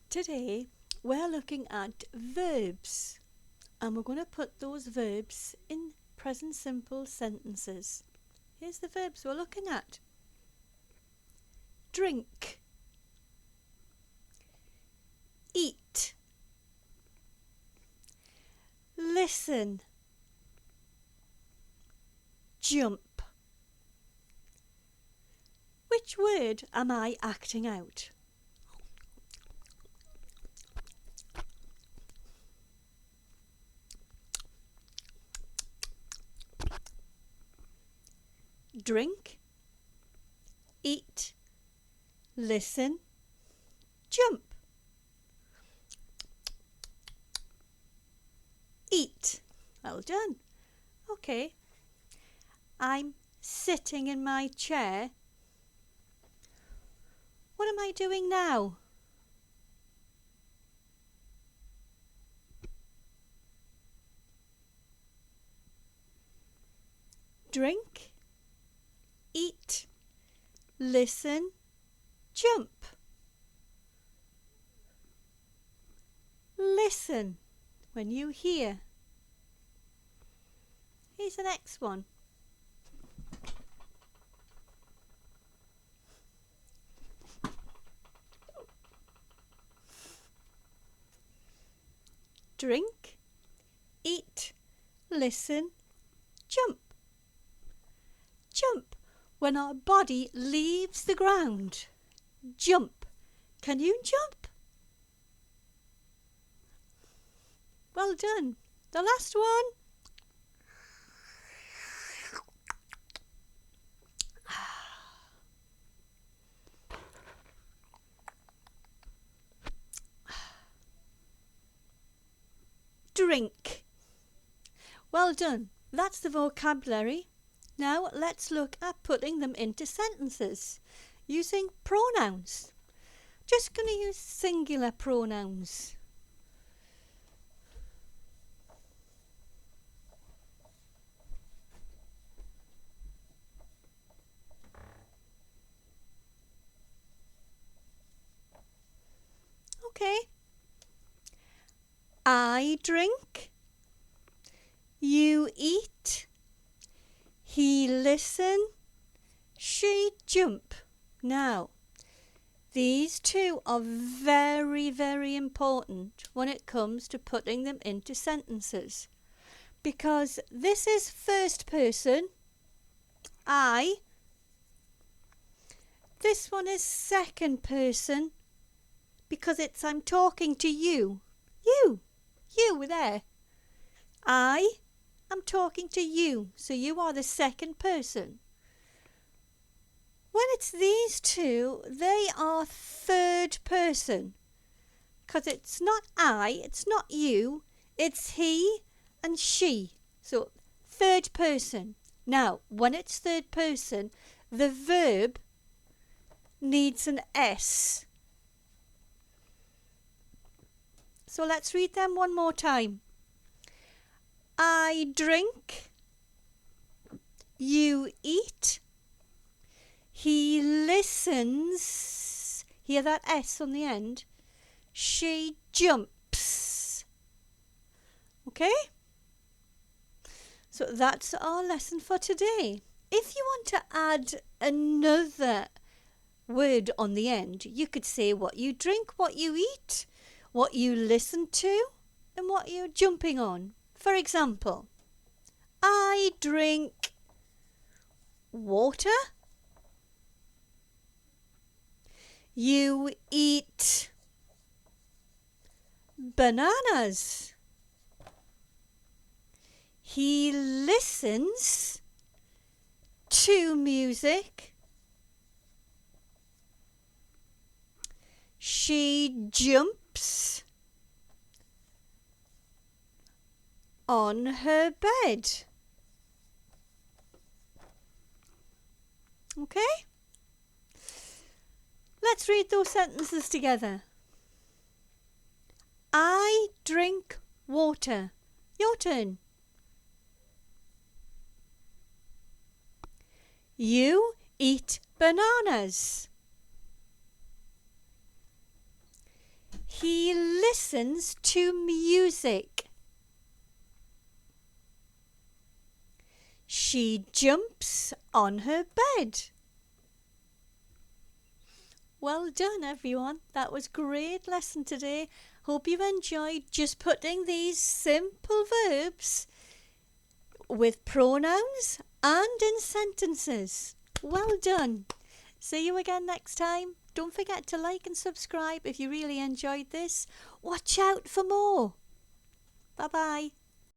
Today we're looking at verbs and we're going to put those verbs in present simple sentences. Here's the verbs we're looking at. Drink, eat, listen, jump. Which word am I acting out? Drink, eat, listen, jump. Eat. Well done. Okay. I'm sitting in my chair. What am I doing now? Drink, eat, listen, jump. Listen when you hear. Here's the next one. Drink, eat, listen, jump. Jump when our body leaves the ground. Jump. Can you jump? Well done. The last one. Drink. Well done. That's the vocabulary. Now let's look at putting them into sentences using pronouns. Just going to use singular pronouns. Okay. I drink. You eat. He listen. She jump. Now, these two are very, very important when it comes to putting them into sentences. Because this is first person, I. This one is second person because I'm talking to you. You there. I am talking to you, so you are the second person. When it's these two, they are third person. Because it's not I, it's not you, it's he and she. So third person. Now, when it's third person, the verb needs an S. So let's read them one more time. I drink. You eat. He listens. Hear that S on the end? She jumps. Okay? So that's our lesson for today. If you want to add another word on the end, you could say what you drink, what you eat, what you listen to, and what you're jumping on. For example, I drink water. You eat bananas. He listens to music. She jumps on her bed. Okay? Let's read those sentences together. I drink water. Your turn. You eat bananas. He listens to music. She jumps on her bed. Well done, everyone. That was a great lesson today. Hope you've enjoyed just putting these simple verbs with pronouns and in sentences. Well done. See you again next time. Don't forget to like and subscribe if you really enjoyed this. Watch out for more. Bye-bye.